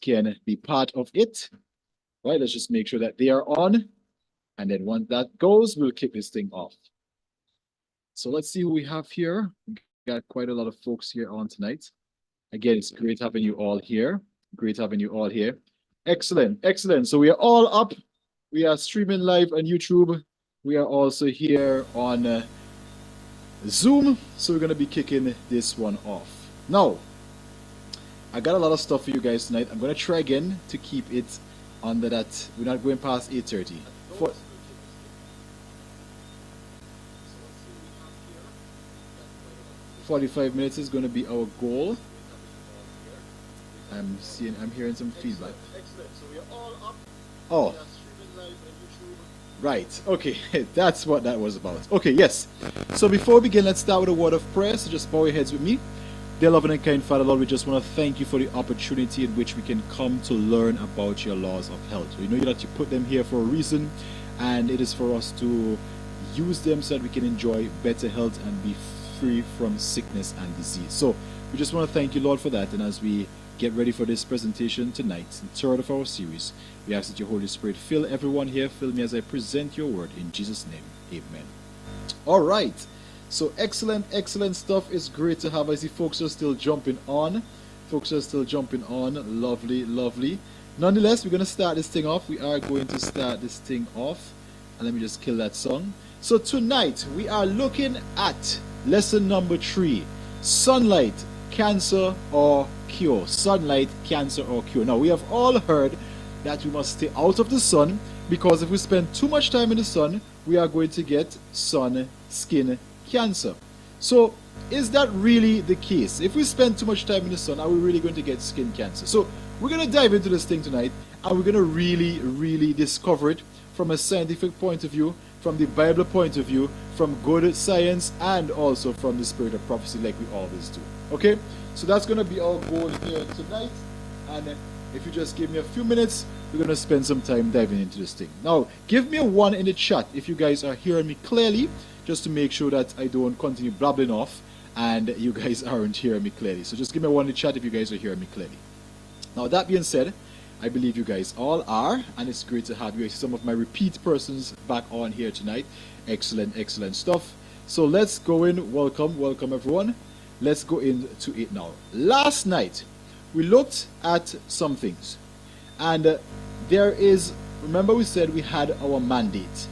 can be part of it. Right, let's just make sure that they are on. And then once that goes, we'll kick this thing off. So let's see who we have here. We got quite a lot of folks here on tonight. Again, it's great having you all here. Great having you all here. Excellent, excellent. So we are all up. We are streaming live on YouTube. We are also here on Zoom. So we're going to be kicking this one off. Now, I got a lot of stuff for you guys tonight. I'm going to try again to keep it under that. We're not going past 8:30. 45 minutes is going to be our goal. I'm hearing some feedback. Excellent. So we are all up. Oh. We are streaming live on YouTube. Right. Okay. That's what that was about. Okay. Yes. So before we begin, let's start with a word of prayer. So just bow your heads with me. Dear loving and kind Father, Lord, we just want to thank you for the opportunity in which we can come to learn about your laws of health. We know that you put them here for a reason, and it is for us to use them so that we can enjoy better health and be free from sickness and disease. So we just want to thank you, Lord, for that. And as we get ready for this presentation tonight, the third of our series, we ask that your Holy Spirit fill everyone here, fill me as I present your word. In Jesus' name, amen. All right. So excellent, excellent stuff. It's great to have. I see folks are still jumping on. Folks are still jumping on. Lovely, lovely. Nonetheless, we're going to start this thing off. We are going to start this thing off. And let me just kill that song. So tonight, we are looking at lesson number 3. Sunlight, cancer or cure. Sunlight, cancer or cure. Now, we have all heard that we must stay out of the sun, because if we spend too much time in the sun, we are going to get skin cancer. So is that really the case? If we spend too much time in the sun, are we really going to get skin cancer? So we're going to dive into this thing tonight, and we're going to really discover it from a scientific point of view, from the Bible point of view, from good science, and also from the spirit of prophecy, like we always do. Okay, so that's going to be our goal here tonight. And if you just give me a few minutes, we're going to spend some time diving into this thing. Now, give me a 1 in the chat if you guys are hearing me clearly, just to make sure that I don't continue blabbling off and you guys aren't hearing me clearly. So just give me a 1 in the chat if you guys are hearing me clearly. Now, that being said, I believe you guys all are, and it's great to have you. I see some of my repeat persons back on here tonight. Excellent, excellent stuff. So let's go in. Welcome, welcome everyone. Let's go into it now. Last night, we looked at some things. And remember we said we had our mandate.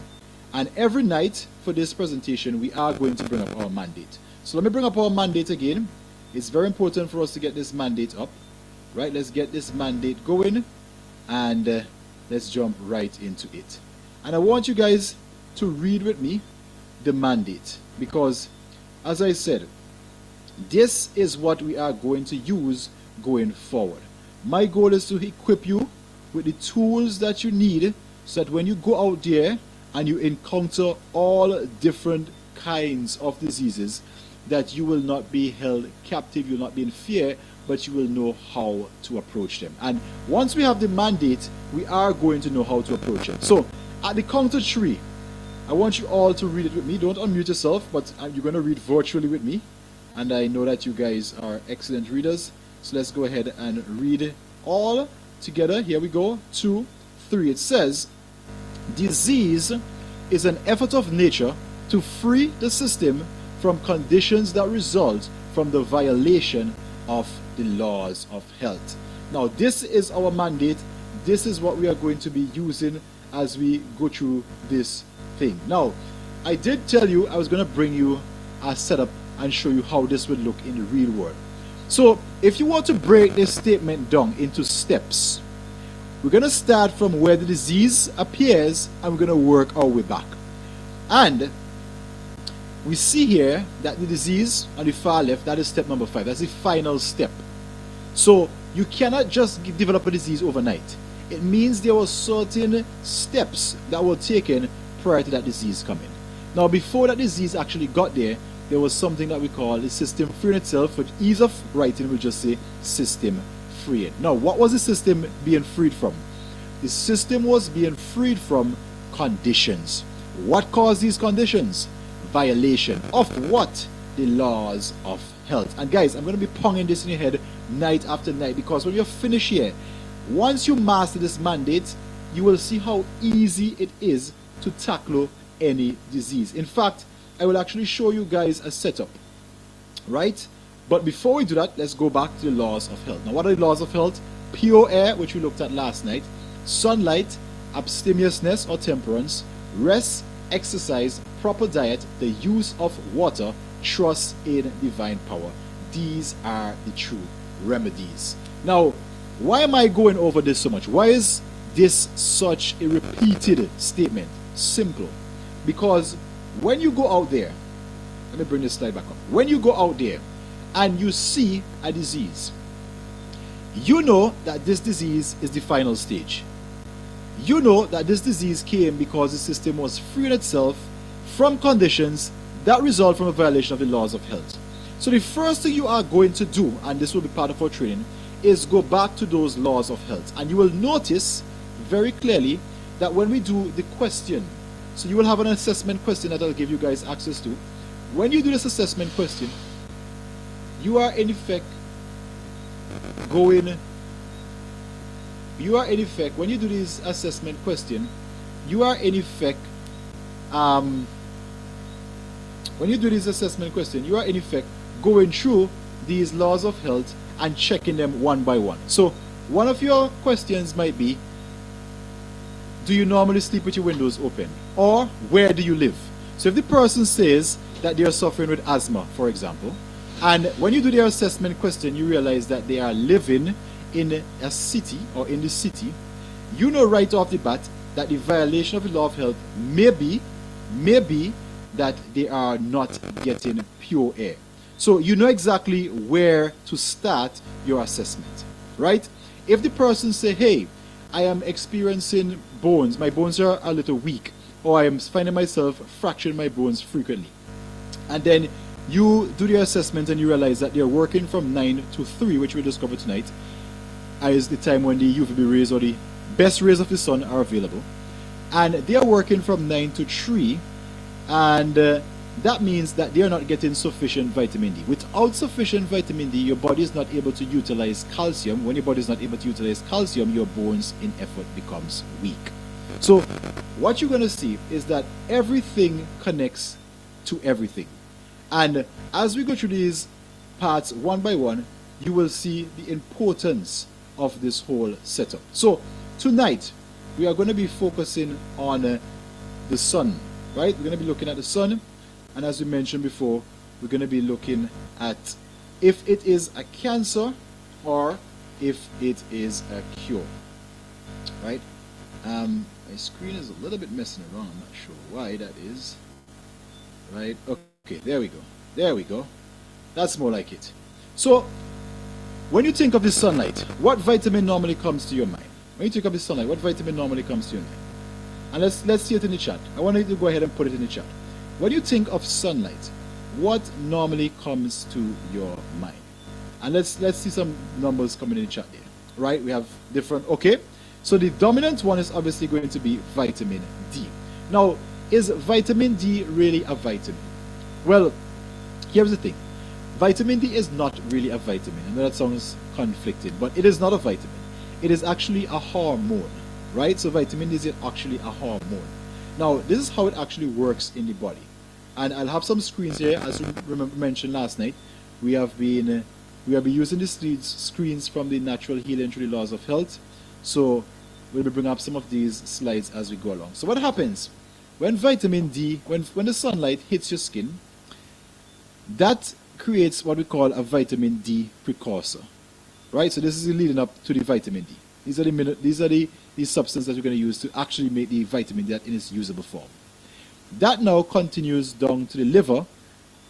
And every night for this presentation, we are going to bring up our mandate. So let me bring up our mandate again. It's very important for us to get this mandate up. Right, let's get this mandate going. And let's jump right into it. And I want you guys to read with me the mandate, because as I said, this is what we are going to use going forward. My goal is to equip you with the tools that you need, so that when you go out there and you encounter all different kinds of diseases, that you will not be held captive, you will not be in fear, but you will know how to approach them. And once we have the mandate, we are going to know how to approach it. So at the count of 3, I want you all to read it with me. Don't unmute yourself, but you're going to read virtually with me. And I know that you guys are excellent readers. So let's go ahead and read all together. Here we go. 2, 3. It says, disease is an effort of nature to free the system from conditions that result from the violation of the laws of health. Now, this is our mandate. This is what we are going to be using as we go through this thing. Now, I did tell you I was going to bring you a setup and show you how this would look in the real world. So, if you want to break this statement down into steps, we're going to start from where the disease appears, and we're going to work our way back. And we see here that the disease on the far left, that is step number 5. That's the final step. So you cannot just develop a disease overnight. It means there were certain steps that were taken prior to that disease coming. Now, before that disease actually got there, there was something that we call the system freeing itself. For ease of writing, we'll just say system freeing. Now, what was the system being freed from? The system was being freed from conditions. What caused these conditions? Violation of what? The laws of health. And guys, I'm going to be ponging this in your head night after night, because when you're finished here, Once you master this mandate, you will see how easy it is to tackle any disease. In fact, I will actually show you guys a setup, right? But before we do that, let's go back to the laws of health. Now, what are the laws of health? Pure air, which we looked at last night, sunlight, abstemiousness or temperance, rest, exercise, proper diet, the use of water, trust in divine power. These are the true remedies. Now, why am I going over this so much? Why is this such a repeated statement? Simple. Because when you go out there, let me bring this slide back up. When you go out there and you see a disease, you know that this disease is the final stage. You know that this disease came because the system was freeing itself from conditions that result from a violation of the laws of health. So the first thing you are going to do, and this will be part of our training, is go back to those laws of health. And you will notice very clearly that when we do the question, so you will have an assessment question that I'll give you guys access to. When you do this assessment question, you are in effect when you do this assessment question, you are in effect going through these laws of health and checking them one by one. So one of your questions might be, do you normally sleep with your windows open? Or where do you live? So if the person says that they are suffering with asthma, for example, and when you do their assessment question, you realize that they are living in a city or in the city, you know right off the bat that the violation of the law of health may be that they are not getting pure air. So you know exactly where to start your assessment, right? If the person say, hey, I am experiencing bones, my bones are a little weak, or I am finding myself fracturing my bones frequently, and then you do the assessment and you realize that they're working from 9 to 3, which we'll discover tonight, is the time when the UVB rays or the best rays of the sun are available, and they are working from 9 to 3, and that means that they are not getting sufficient vitamin D. Without sufficient vitamin D, your body is not able to utilize calcium. When your body is not able to utilize calcium, your bones in effort becomes weak. So what you're going to see is that everything connects to everything. And as we go through these parts one by one, you will see the importance of this whole setup. So tonight, we are going to be focusing on the sun, right? We're going to be looking at the sun. And as we mentioned before, we're going to be looking at if it is a cancer or if it is a cure, right? My screen is a little bit messing around. I'm not sure why that is, right? Okay, there we go. There we go. That's more like it. So when you think of the sunlight, what vitamin normally comes to your mind? When you think of the sunlight, what vitamin normally comes to your mind? And let's see it in the chat. I want you to go ahead and put it in the chat. When you think of sunlight, what normally comes to your mind? And let's see some numbers coming in the chat there. Right? We have different. Okay. So the dominant one is obviously going to be vitamin D. Now, is vitamin D really a vitamin? Well, here's the thing. Vitamin D is not really a vitamin. I know that sounds conflicting, but it is not a vitamin. It is actually a hormone, right? So vitamin D is actually a hormone. Now, this is how it actually works in the body. And I'll have some screens here, as we mentioned last night. We have been using these screens from the natural healing through the laws of health. So we'll be bringing up some of these slides as we go along. So what happens when vitamin D, when the sunlight hits your skin, that creates what we call a vitamin D precursor, right? So this is leading up to the vitamin D. These are the substances that we're going to use to actually make the vitamin D in its usable form. That now continues down to the liver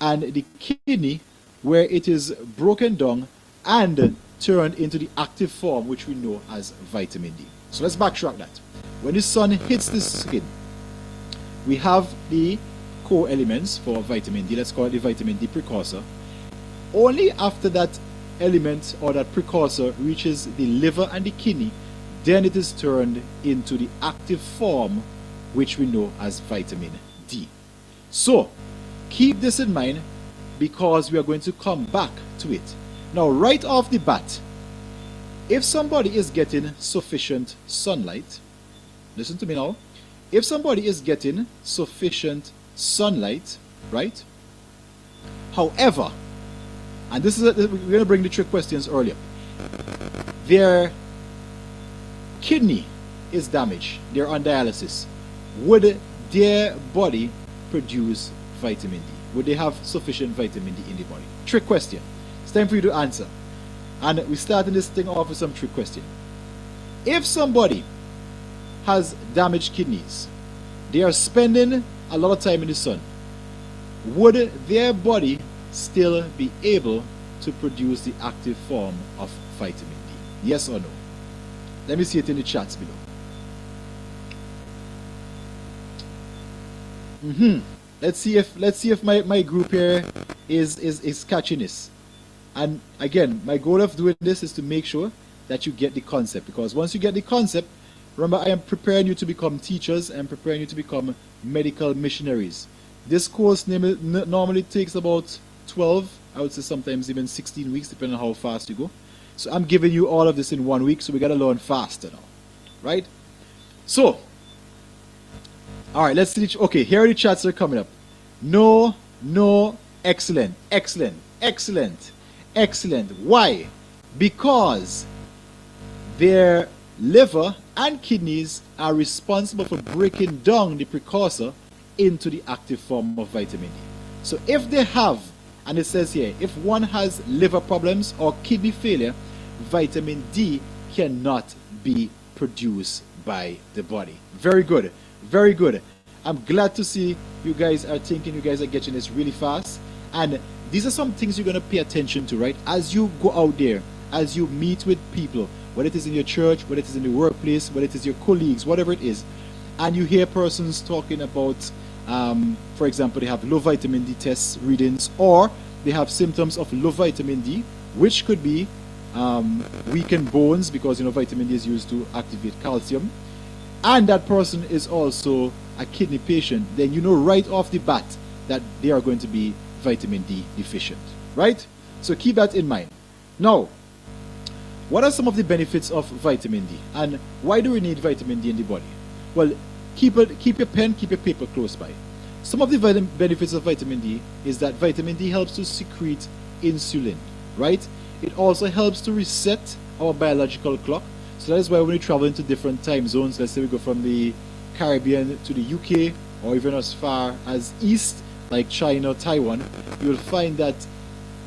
and the kidney, where it is broken down and turned into the active form, which we know as vitamin D. So let's backtrack that. When the sun hits the skin, we have the core elements for vitamin D. Let's call it the vitamin D precursor. Only after that element or that precursor reaches the liver and the kidney, then it is turned into the active form, which we know as vitamin D. So keep this in mind, because we are going to come back to it. Now, right off the bat, If somebody is getting sufficient sunlight, listen to me now. If somebody is getting sufficient sunlight, right? However, and this is we're going to bring the trick questions earlier. Their kidney is damaged. They're on dialysis. Would their body produce vitamin D? Would they have sufficient vitamin D in the body? Trick question. It's time for you to answer. And we're starting this thing off with some trick question. If somebody has damaged kidneys, they are spending a lot of time in the sun, would their body still be able to produce the active form of vitamin D? Yes or no? Let me see it in the chats below. Let's see if my group here is catching this. And again, my goal of doing this is to make sure that you get the concept, because once you get the concept, remember, I am preparing you to become teachers and preparing you to become medical missionaries. This course normally takes about 12, I would say sometimes even 16 weeks, depending on how fast you go. So I'm giving you all of this in 1 week, so we got to learn faster now, right? So, all right, let's see. Okay, here are the chats that are coming up. No, no, excellent, excellent, excellent, excellent. Why? Because their liver and kidneys are responsible for breaking down the precursor into the active form of vitamin D. So if they have, and it says here, if one has liver problems or kidney failure, vitamin D cannot be produced by the body. Very good. Very good. I'm glad to see you guys are thinking, you guys are getting this really fast. And these are some things you're going to pay attention to, right? As you go out there, as you meet with people, whether it is in your church, whether it is in the workplace, whether it is your colleagues, whatever it is, and you hear persons talking about, for example, they have low vitamin D test readings, or they have symptoms of low vitamin D, which could be weakened bones, because vitamin D is used to activate calcium, and that person is also a kidney patient, then you know right off the bat that they are going to be vitamin D deficient, right? So keep that in mind. Now, what are some of the benefits of vitamin D, and why do we need vitamin D in the body? Well, keep your pen, keep your paper close by. Some of the benefits of vitamin D is that vitamin D helps to secrete insulin, right? It also helps to reset our biological clock. So that is why when we travel into different time zones, let's say we go from the Caribbean to the UK, or even as far as east, like China, Taiwan, you'll find that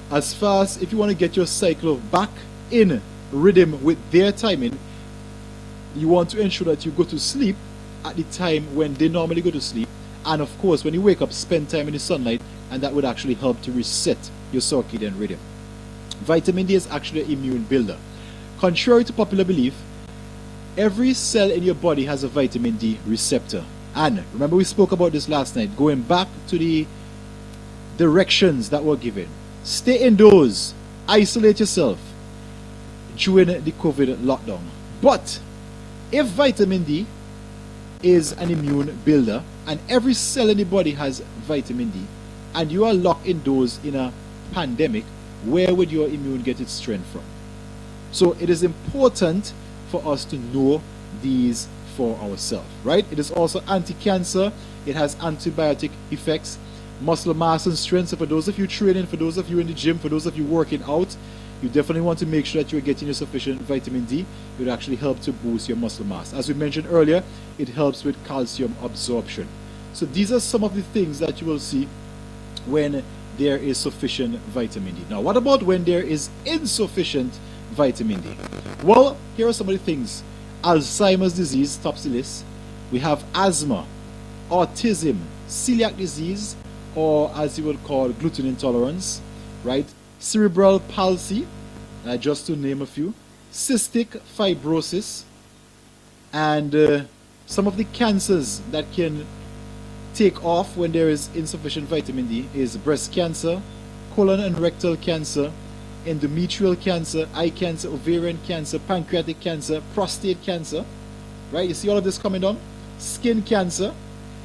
as fast, if you want to get your cycle back in rhythm with their timing, you want to ensure that you go to sleep at the time when they normally go to sleep. And of course, when you wake up, spend time in the sunlight, and that would actually help to reset your circadian rhythm. Vitamin D is actually an immune builder. Contrary to popular belief, every cell in your body has a vitamin D receptor. And remember, we spoke about this last night, going back to the directions that were given. Stay indoors, isolate yourself during the COVID lockdown. But if vitamin D is an immune builder, and every cell in the body has vitamin D, and you are locked indoors in a pandemic, where would your immune get its strength from? So it is important for us to know these for ourselves, right? It is also anti-cancer. It has antibiotic effects, muscle mass and strength. So for those of you training, for those of you in the gym, for those of you working out, you definitely want to make sure that you're getting your sufficient vitamin D. It would actually help to boost your muscle mass. As we mentioned earlier, it helps with calcium absorption. So these are some of the things that you will see when there is sufficient vitamin D. Now, what about when there is insufficient vitamin D? Well, here are some of the things. Alzheimer's disease tops the list. We have asthma, autism, celiac disease, or as you would call gluten intolerance, right? Cerebral palsy, just to name a few. Cystic fibrosis, and some of the cancers that can take off when there is insufficient vitamin D is breast cancer, colon and rectal cancer, endometrial cancer, eye cancer, ovarian cancer, pancreatic cancer, prostate cancer, right? You see all of this coming down? Skin cancer,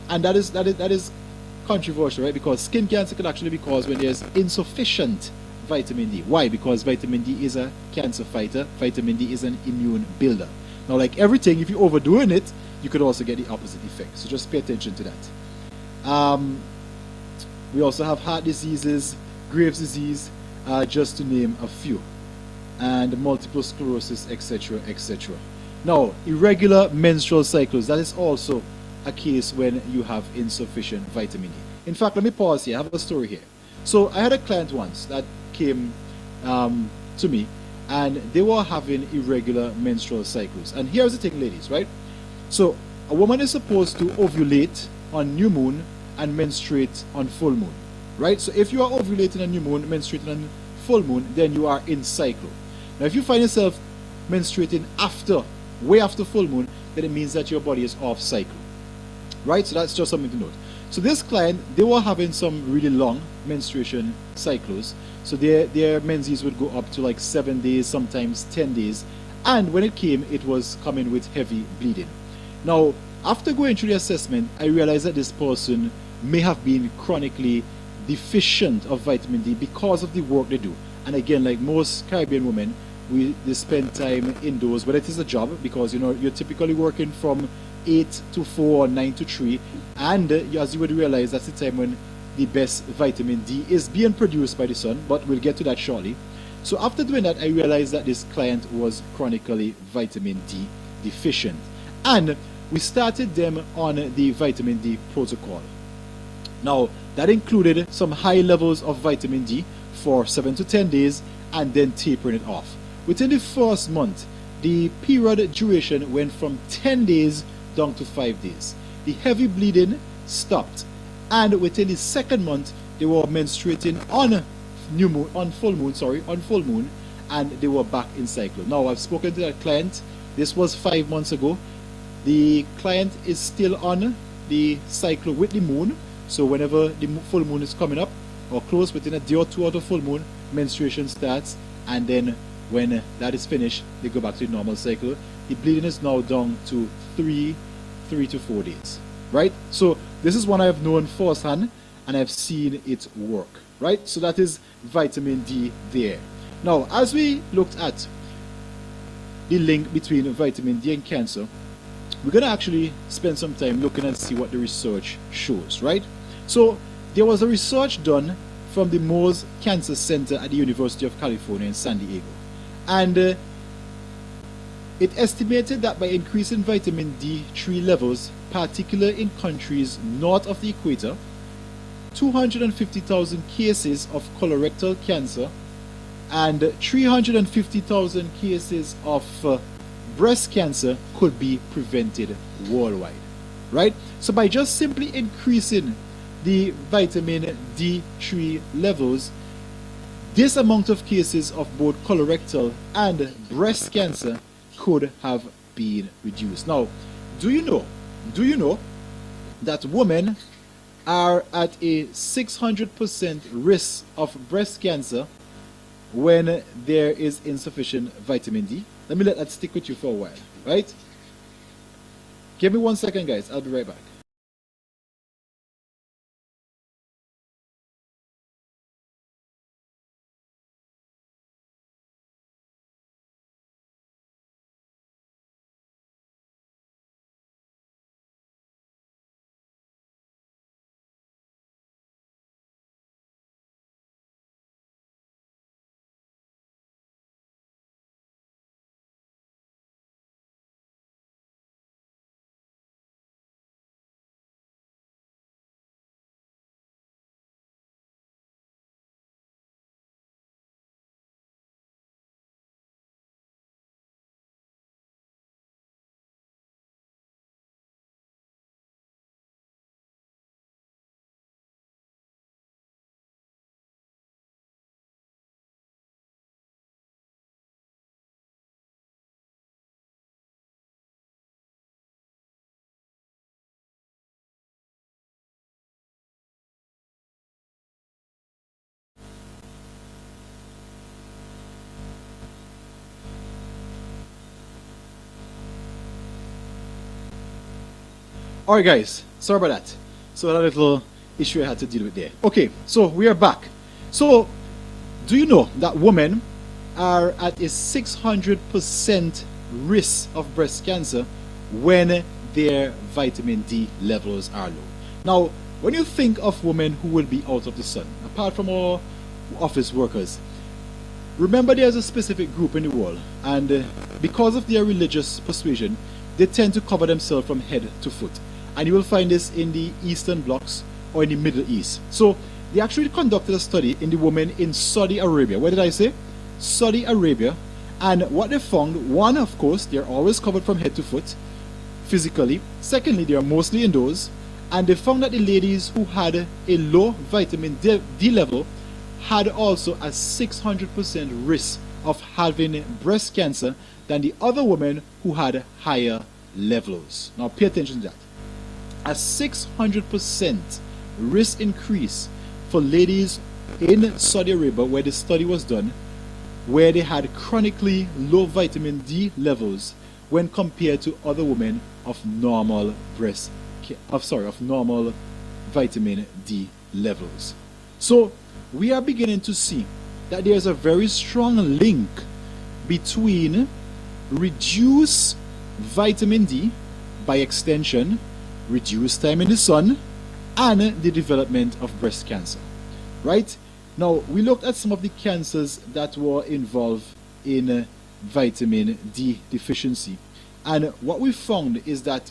and that is controversial, right? Because skin cancer can actually be caused when there's insufficient vitamin D. Why? Because vitamin D is a cancer fighter. Vitamin D is an immune builder. Now, like everything, if you're overdoing it, you could also get the opposite effect. So just pay attention to that. We also have heart diseases, Graves' disease, just to name a few, and multiple sclerosis, etc., etc. Now, irregular menstrual cycles, that is also a case when you have insufficient vitamin D. In fact, let me pause here. I have a story here. So I had a client once that came to me, and they were having irregular menstrual cycles. And here's the thing, ladies, right? So a woman is supposed to ovulate on new moon and menstruate on full moon, right? So if you are ovulating on new moon, menstruating on full moon, then you are in cycle. Now, if you find yourself menstruating way after full moon, then it means that your body is off cycle, right? So that's just something to note. So this client, they were having some really long menstruation cycles. So their menses would go up to like 7 days, sometimes 10 days. And when it came, it was coming with heavy bleeding. Now, after going through the assessment, I realized that this person may have been chronically deficient of vitamin D because of the work they do. And again, like most Caribbean women, they spend time indoors, but it is a job because you're typically working from 8 to 4 or 9 to 3, and as you would realize, that's the time when the best vitamin D is being produced by the sun, but we'll get to that shortly. So after doing that, I realized that this client was chronically vitamin D deficient, and we started them on the vitamin D protocol. Now, that included some high levels of vitamin D for 7 to 10 days and then tapering it off. Within the first month, the period duration went from 10 days down to 5 days. The heavy bleeding stopped, and within the second month, they were menstruating on full moon, and they were back in cycle. Now, I've spoken to that client. This was 5 months ago. The client is still on the cycle with the moon, so whenever the full moon is coming up or close, within a day or two of the full moon, menstruation starts, and then when that is finished, they go back to the normal cycle. The bleeding is now down to 3 to 4 days, right? So this is one I have known firsthand, and I've seen it work, right? So that is vitamin D there. Now, as we looked at the link between vitamin D and cancer, we're going to actually spend some time looking and see what the research shows, right? So there was a research done from the Mohs Cancer Center at the University of California in San Diego, and it estimated that by increasing vitamin D3 levels, particularly in countries north of the equator, 250,000 cases of colorectal cancer and 350,000 cases of breast cancer could be prevented worldwide, right? So by just simply increasing the vitamin D3 levels, this amount of cases of both colorectal and breast cancer could have been reduced. Now, do you know that women are at a 600% risk of breast cancer when there is insufficient vitamin D? Let me let that stick with you for a while, right? Give me 1 second, guys. I'll be right back. Alright guys, sorry about that. So that little issue I had to deal with there. Okay, so we are back. So do you know that women are at a 600% risk of breast cancer when their vitamin D levels are low? Now, when you think of women who will be out of the sun, apart from our office workers, remember there's a specific group in the world, and because of their religious persuasion, they tend to cover themselves from head to foot. And you will find this in the Eastern blocs or in the Middle East. So they actually conducted a study in the women in Saudi Arabia. What did I say? Saudi Arabia. And what they found, one, of course, they're always covered from head to foot physically. Secondly, they are mostly indoors. And they found that the ladies who had a low vitamin D level had also a 600% risk of having breast cancer than the other women who had higher levels. Now pay attention to that. A 600% risk increase for ladies in Saudi Arabia, where the study was done, where they had chronically low vitamin D levels when compared to other women of normal normal vitamin D levels. So we are beginning to see that there's a very strong link between reduced vitamin D, by extension reduced time in the sun, and the development of breast cancer. Right? Now we looked at some of the cancers that were involved in vitamin D deficiency, and what we found is that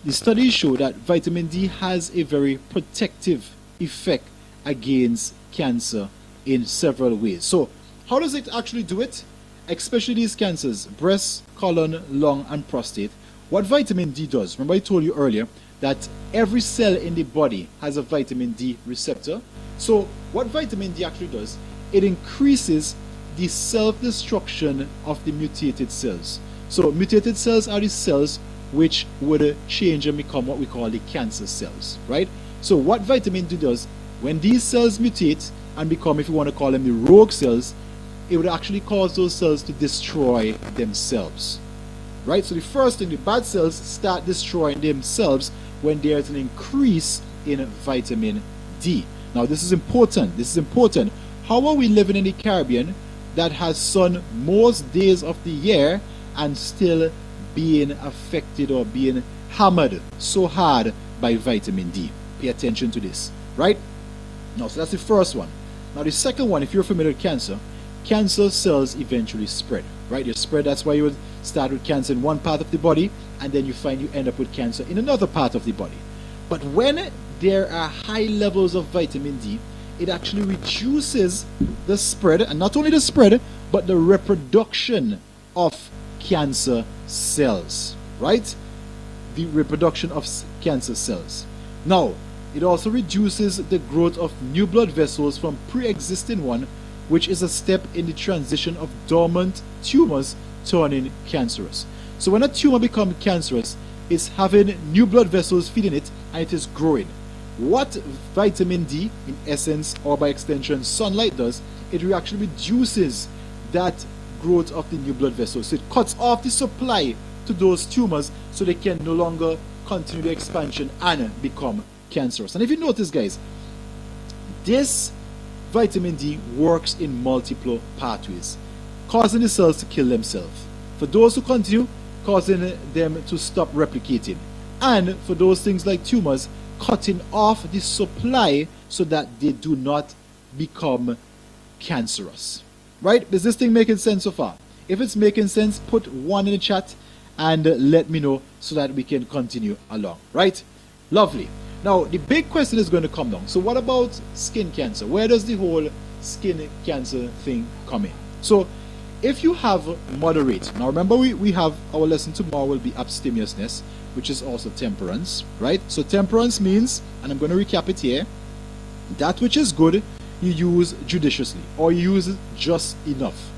the studies show that vitamin D has a very protective effect against cancer in several ways. So how does it actually do it? Especially these cancers, breast, colon, lung, and prostate. What vitamin D does, remember I told you earlier that every cell in the body has a vitamin D receptor. So what vitamin D actually does, it increases the self-destruction of the mutated cells. So mutated cells are the cells which would change and become what we call the cancer cells, right? So what vitamin D does, when these cells mutate and become, if you want to call them the rogue cells, it would actually cause those cells to destroy themselves, right? So the first thing, the bad cells start destroying themselves when there's an increase in vitamin D. Now this is important. This is important. How are we living in the Caribbean that has sun most days of the year and still being affected or being hammered so hard by vitamin D? Pay attention to this, right? Now, so that's the first one. Now the second one, if you're familiar with cancer, cancer cells eventually spread, right? They spread. That's why you would start with cancer in one part of the body, and then you find you end up with cancer in another part of the body. But when there are high levels of vitamin D, it actually reduces the spread, and not only the spread, but the reproduction of cancer cells, right? The reproduction of cancer cells. Now, it also reduces the growth of new blood vessels from pre-existing one, which is a step in the transition of dormant tumors turning cancerous. So when a tumor becomes cancerous, it's having new blood vessels feeding it, and it is growing. What vitamin D, in essence, or by extension sunlight does, it actually reduces that growth of the new blood vessels. So it cuts off the supply to those tumors so they can no longer continue the expansion and become cancerous. And if you notice, guys, this vitamin D works in multiple pathways, causing the cells to kill themselves. For those who continue, causing them to stop replicating. And for those things like tumors, cutting off the supply so that they do not become cancerous. Right? Is this thing making sense so far? If it's making sense, put 1 in the chat and let me know so that we can continue along. Right? Lovely. Now, the big question is going to come down. So what about skin cancer? Where does the whole skin cancer thing come in? So if you have moderate, now remember we have our lesson tomorrow will be abstemiousness, which is also temperance, right? So temperance means, and I'm going to recap it here, that which is good you use judiciously, or you use just enough.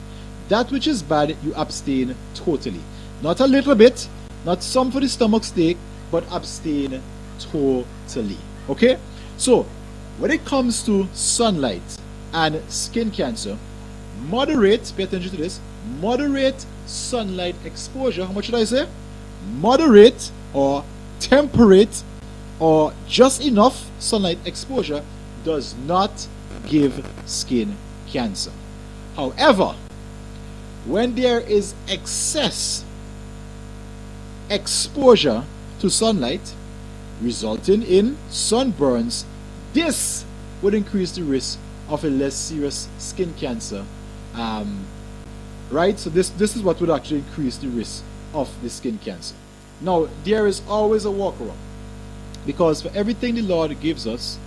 That which is bad you abstain totally. Not a little bit, not some for the stomach's sake, but abstain totally. Okay? So when it comes to sunlight and skin cancer, moderate, pay attention to this, moderate sunlight exposure, how much should I say? Moderate or temperate or just enough sunlight exposure does not give skin cancer. However, when there is excess exposure to sunlight resulting in sunburns, this would increase the risk of a less serious skin cancer. Right? So this is what would actually increase the risk of the skin cancer. Now, there is always a workaround, because for everything the Lord gives us,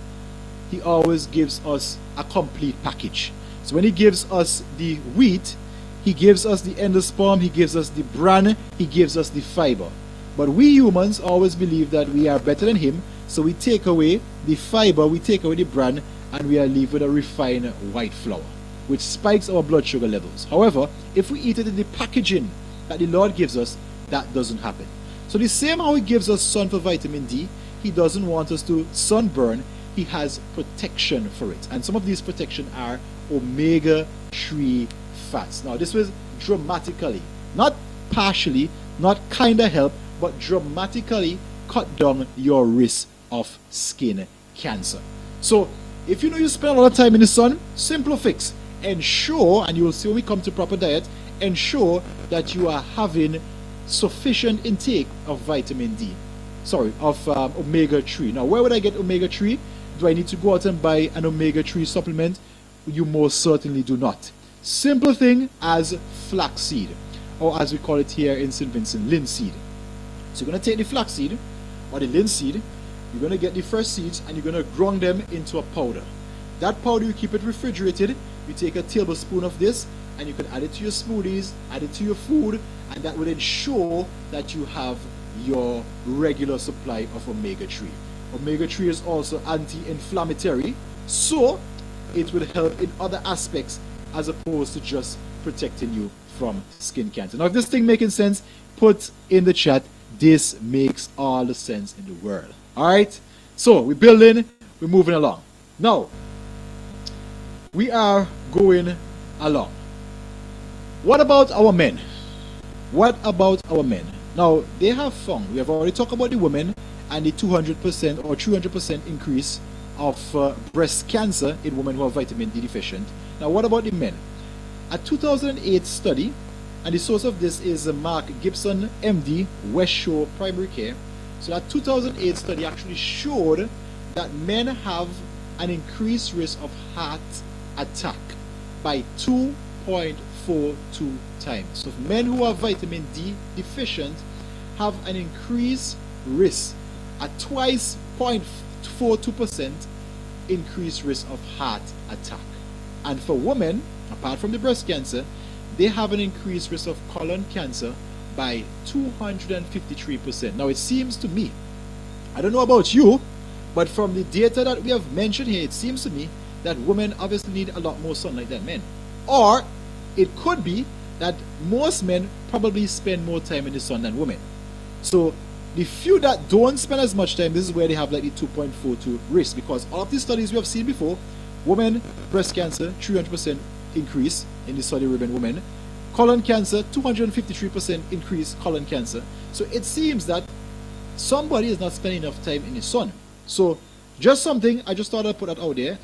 He always gives us a complete package. So when He gives us the wheat, He gives us the endosperm, He gives us the bran, He gives us the fiber. But we humans always believe that we are better than Him, so we take away the fiber, we take away the bran, and we are left with a refined white flour, which spikes our blood sugar levels. However, if we eat it in the packaging that the Lord gives us, that doesn't happen. So the same how He gives us sun for vitamin D, He doesn't want us to sunburn. He has protection for it. And some of these protection are omega-3 fats. Now, this will dramatically, not partially, not kind of help, but dramatically cut down your risk of skin cancer. So, if you know you spend a lot of time in the sun, simple fix. Ensure, and you will see when we come to proper diet, ensure that you are having sufficient intake of vitamin D. Sorry, of omega-3. Now, where would I get omega-3? Do I need to go out and buy an omega-3 supplement? You most certainly do not. Simple thing as flaxseed, or as we call it here in St. Vincent, linseed. So you're going to take the flaxseed or the linseed, you're going to get the fresh seeds, and you're going to grind them into a powder. That powder, you keep it refrigerated. You take a tablespoon of this, and you can add it to your smoothies, add it to your food, and that will ensure that you have your regular supply of omega-3. Omega-3 is also anti-inflammatory, so it will help in other aspects as opposed to just protecting you from skin cancer. Now, if this thing making sense, put in the chat, this makes all the sense in the world. Alright? So, we're building, we're moving along. Now, we are going along. What about our men? What about our men? Now, they have found, we have already talked about the women and the 200% or 300% increase of breast cancer in women who are vitamin D deficient. Now, what about the men? A 2008 study, and the source of this is Mark Gibson, MD, West Shore Primary Care. So that 2008 study actually showed that men have an increased risk of heart attack by 2.42 times. So men who are vitamin D deficient have an increased risk, a twice 0.42% increased risk of heart attack. And for women, apart from the breast cancer, they have an increased risk of colon cancer by 253%. Now, it seems to me, I don't know about you, but from the data that we have mentioned here, it seems to me that women obviously need a lot more sunlight than men. Or it could be that most men probably spend more time in the sun than women. So the few that don't spend as much time, this is where they have like the 2.42 risk, because all of these studies we have seen before, women, breast cancer, 300% increase in the Saudi Arabian women, colon cancer, 253% increase colon cancer. So it seems that somebody is not spending enough time in the sun. So just something, I just thought I'd put that out there.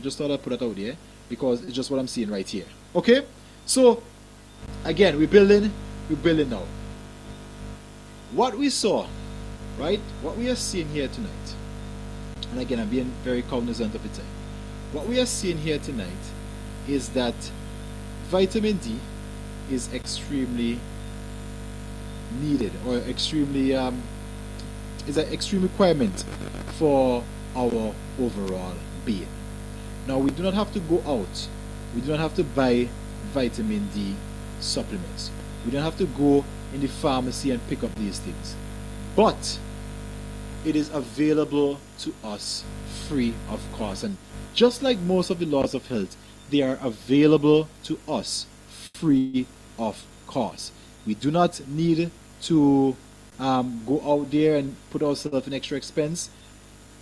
Because it's just what I'm seeing right here. Okay? So again, we're building now. What we saw, right? What we are seeing here tonight, and again, I'm being very cognizant of the time. What we are seeing here tonight is that vitamin D is extremely needed, or extremely is an extreme requirement for our overall being. Now, we do not have to go out. We do not have to buy vitamin D supplements. We don't have to go in the pharmacy and pick up these things. But it is available to us free of cost. And just like most of the laws of health, they are available to us free of cost. We do not need to go out there and put ourselves in extra expense.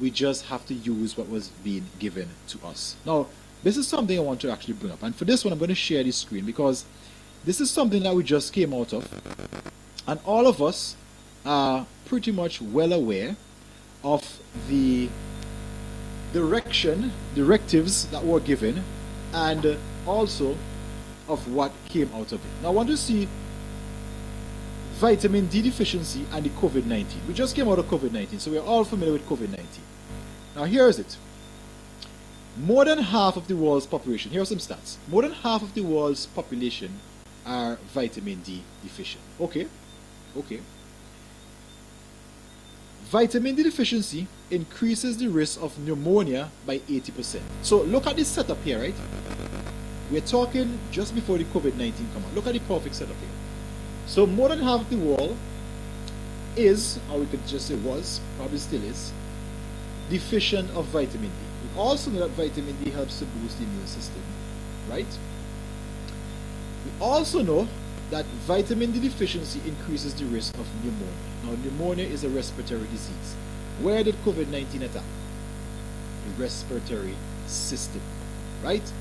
We just have to use what was being given to us. Now, this is something I want to actually bring up. And for this one, I'm going to share the screen because this is something that we just came out of. And all of us are pretty much well aware of the directives that were given, and also of what came out of it. Now I want to see vitamin D deficiency and the COVID-19. We just came out of COVID-19, so we're all familiar with COVID-19. Now here is it. More than half of the world's population, here are some stats. More than half of the world's population are vitamin D deficient. Okay. Vitamin D deficiency increases the risk of pneumonia by 80%. So look at this setup here, right? We're talking just before the COVID-19 come out. Look at the perfect setup here. So more than half of the world is, or we could just say was, probably still is, deficient of vitamin D. We also know that vitamin D helps to boost the immune system, right? We also know that vitamin D deficiency increases the risk of pneumonia. Now, pneumonia is a respiratory disease. Where did COVID-19 attack? The respiratory system, right?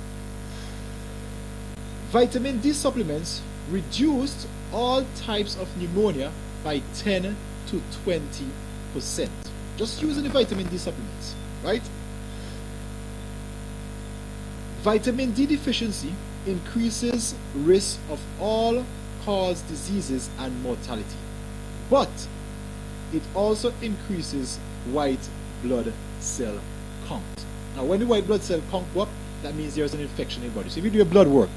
Vitamin D supplements reduced all types of pneumonia by 10 to 20%. Just using the vitamin D supplements, right? Vitamin D deficiency increases risk of all-cause diseases and mortality, but it also increases white blood cell count. Now, when the white blood cell count go up, that means there's an infection in your body. So if you do your blood work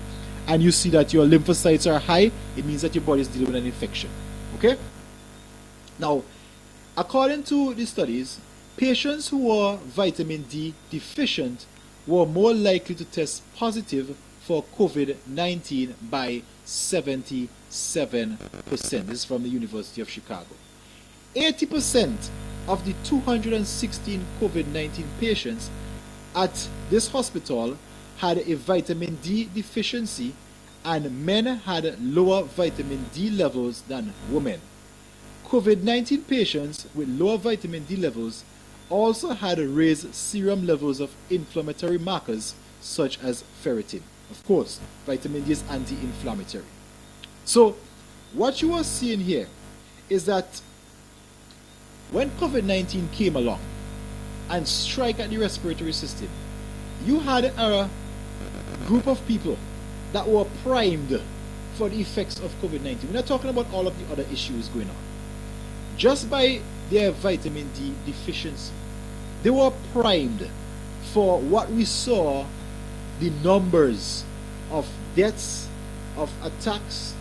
and you see that your lymphocytes are high, it means that your body is dealing with an infection. Okay? Now, according to the studies, patients who were vitamin D deficient were more likely to test positive for COVID-19 by 77%. This is from the University of Chicago. 80% of the 216 COVID-19 patients at this hospital had a vitamin D deficiency, and men had lower vitamin D levels than women. COVID-19 patients with lower vitamin D levels also had raised serum levels of inflammatory markers such as ferritin. Of course, vitamin D is anti-inflammatory. So, what you are seeing here is that when COVID-19 came along and struck at the respiratory system, you had a group of people that were primed for the effects of COVID-19. We're not talking about all of the other issues going on. Just by their vitamin D deficiency, they were primed for what we saw, the numbers of deaths, of attacks,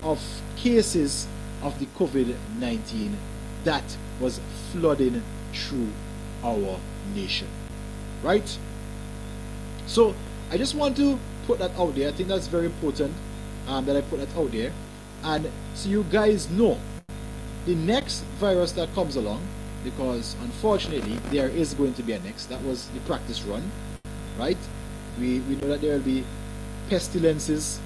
of cases of the COVID-19 that was flooding through our nation. Right? So I just want to put that out there. I think that's very important that I put that out there. And so you guys know the next virus that comes along, because unfortunately there is going to be a next. That was the practice run, right? We know that there will be pestilences,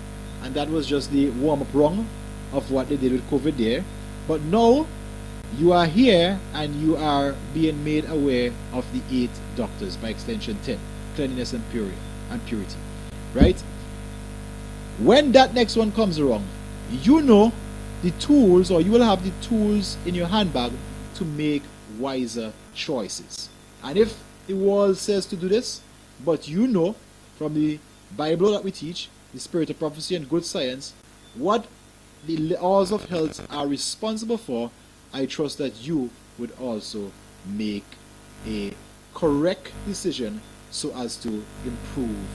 and that was just the warm-up run of what they did with COVID there. But now you are here and you are being made aware of the 8 doctors, by extension 10, cleanliness and purity, right? When that next one comes around, you know the tools, or you will have the tools in your handbag to make wiser choices. And if the world says to do this, but you know from the Bible that we teach, the spirit of prophecy and good science, what the laws of health are responsible for, I trust that you would also make a correct decision so as to improve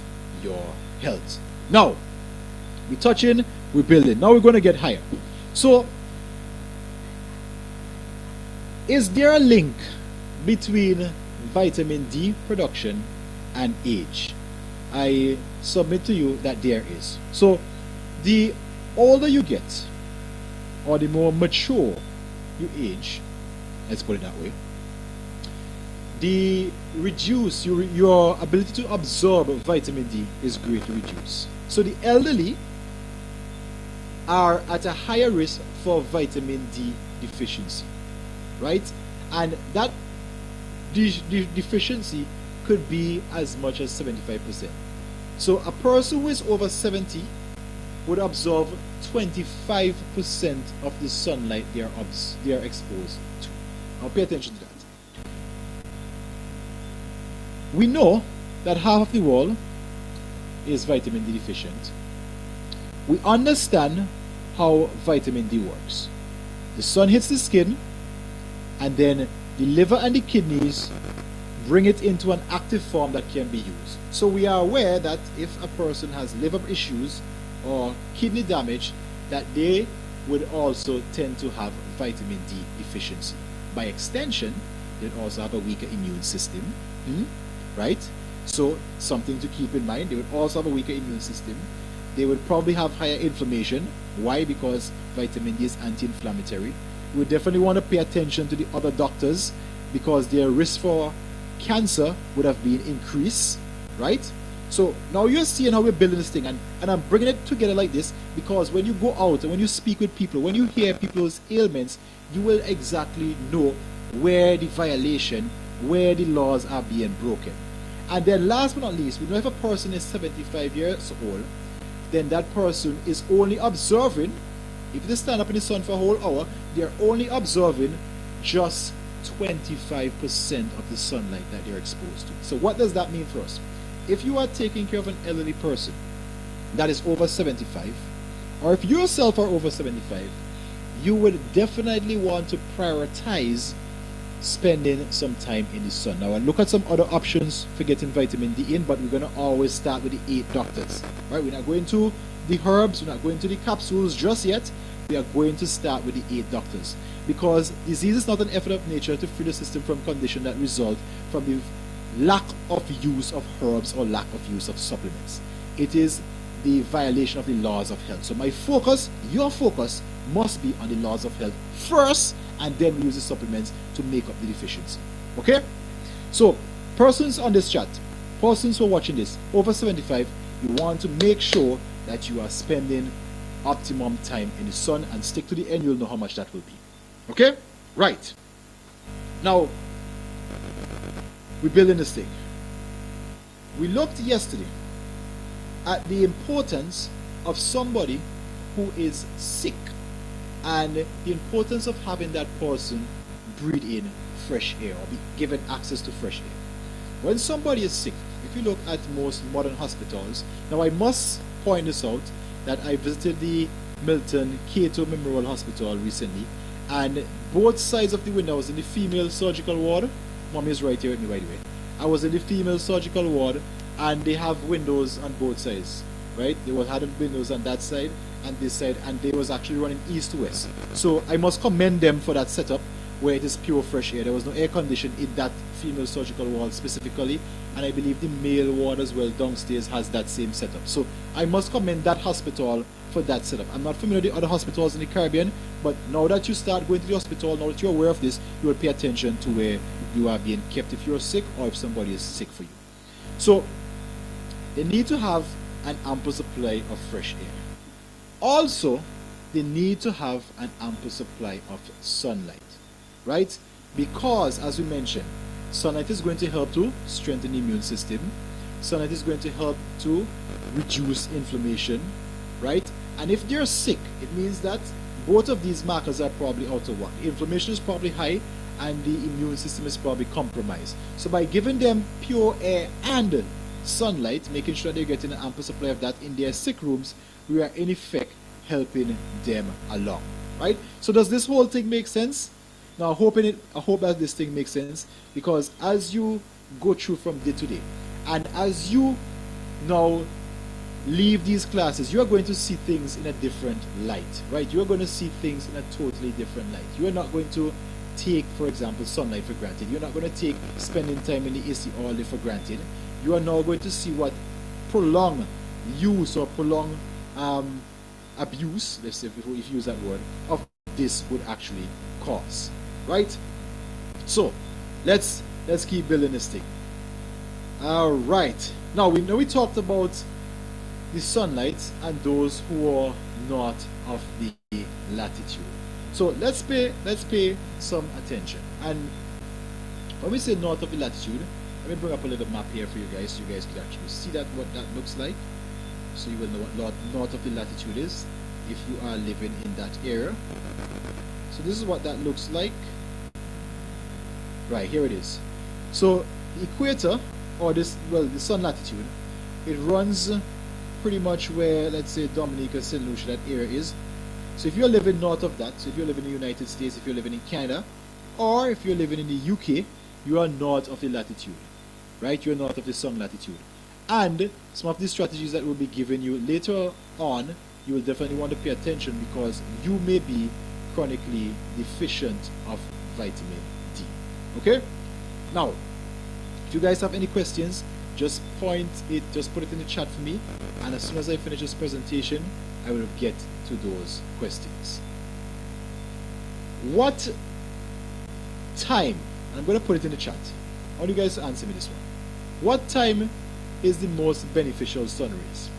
your health. Now, we're touching, we're building. Now we're going to get higher. So, is there a link between vitamin D production and age? I submit to you that there is. So, the older you get, or the more mature you age, let's put it that way, the reduce your ability to absorb vitamin D is greatly reduced. So the elderly are at a higher risk for vitamin D deficiency, right? And that deficiency could be as much as 75%. So a person who is over 70 would absorb 25% of the sunlight they are exposed to. Now pay attention to that. We know that half of the world is vitamin D deficient, we understand how vitamin D works. The sun hits the skin, and then the liver and the kidneys bring it into an active form that can be used. So we are aware that if a person has liver issues or kidney damage, that they would also tend to have vitamin D deficiency. By extension, they'd also have a weaker immune system, right? So something to keep in mind, they would also have a weaker immune system. They would probably have higher inflammation. Why? Because vitamin D is anti-inflammatory. We definitely want to pay attention to the other doctors because their risk for cancer would have been increased, right? So now you're seeing how we're building this thing, and I'm bringing it together like this because when you go out and when you speak with people, when you hear people's ailments, you will exactly know where the violation, where the laws are being broken. And then last but not least, we know if a person is 75 years old, then that person is only observing, if they stand up in the sun for a whole hour, they're only observing just 25% of the sunlight that they're exposed to. So what does that mean for us? If you are taking care of an elderly person that is over 75, or if you yourself are over 75, you would definitely want to prioritize spending some time in the sun. Now, I'll look at some other options for getting vitamin D in, but we're going to always start with the 8 doctors. Right? We're not going to the herbs, we're not going to the capsules just yet. We are going to start with the 8 doctors. Because disease is not an effort of nature to free the system from conditions that result from the lack of use of herbs or lack of use of supplements. It is the violation of the laws of health. So my focus, your focus, must be on the laws of health first, and then we use the supplements to make up the deficiency. Okay? So, persons on this chat, persons who are watching this, over 75, you want to make sure that you are spending optimum time in the sun, and stick to the end, you'll know how much that will be. Okay? Right. Now, we're building this thing. We looked yesterday at the importance of somebody who is sick and the importance of having that person breathe in fresh air or be given access to fresh air. When somebody is sick, if you look at most modern hospitals, now I must point this out that I visited the Milton Cato Memorial Hospital recently, and both sides of the window, I was in the female surgical ward. Mommy is right here with me, by the way. I was in the female surgical ward, and they have windows on both sides, right? They had windows on that side and this side, and they was actually running east to west. So I must commend them for that setup where it is pure fresh air. There was no air condition in that female surgical ward specifically, and I believe the male ward as well downstairs has that same setup. So I must commend that hospital for that setup. I'm not familiar with the other hospitals in the Caribbean, but now that you start going to the hospital, now that you're aware of this, you will pay attention to where you are being kept if you're sick or if somebody is sick for you. So they need to have an ample supply of fresh air. Also, they need to have an ample supply of sunlight, right? Because, as we mentioned, sunlight is going to help to strengthen the immune system. Sunlight is going to help to reduce inflammation, right? And if they're sick, it means that both of these markers are probably out of whack. The inflammation is probably high and the immune system is probably compromised. So by giving them pure air and sunlight, making sure they're getting an ample supply of that in their sick rooms, we are in effect helping them along, right? So does this whole thing make sense? Now I hope that this thing makes sense, because as you go through from day to day, and as you now leave these classes, you are going to see things in a different light, right? You are going to see things in a totally different light. You are not going to take, for example, sunlight for granted. You're not going to take spending time in the AC all day for granted. You are now going to see what prolonged use or prolonged abuse, let's say if you use that word, of this would actually cause, right? So let's keep building this thing. All right. Now we talked about the sunlight and those who are not of the latitude. So let's pay some attention. And when we say north of the latitude, let me bring up a little map here for you guys, so you guys can actually see that what that looks like. So you will know what north of the latitude is if you are living in that area. So this is what that looks like. Right, here it is. So the equator, or the sun latitude, it runs pretty much where, let's say, Dominica, St. Lucia, that area is. So if you're living north of that, so if you're living in the United States, if you're living in Canada, or if you're living in the UK, you are north of the latitude, right? You're north of the sun latitude. And some of the strategies that will be given you later on, you will definitely want to pay attention because you may be chronically deficient of vitamin D. Okay? Now, if you guys have any questions, just put it in the chat for me, and as soon as I finish this presentation, I will get to those questions. What time, and I'm going to put it in the chat, I want you guys to answer me this one. What time is the most beneficial sun rays?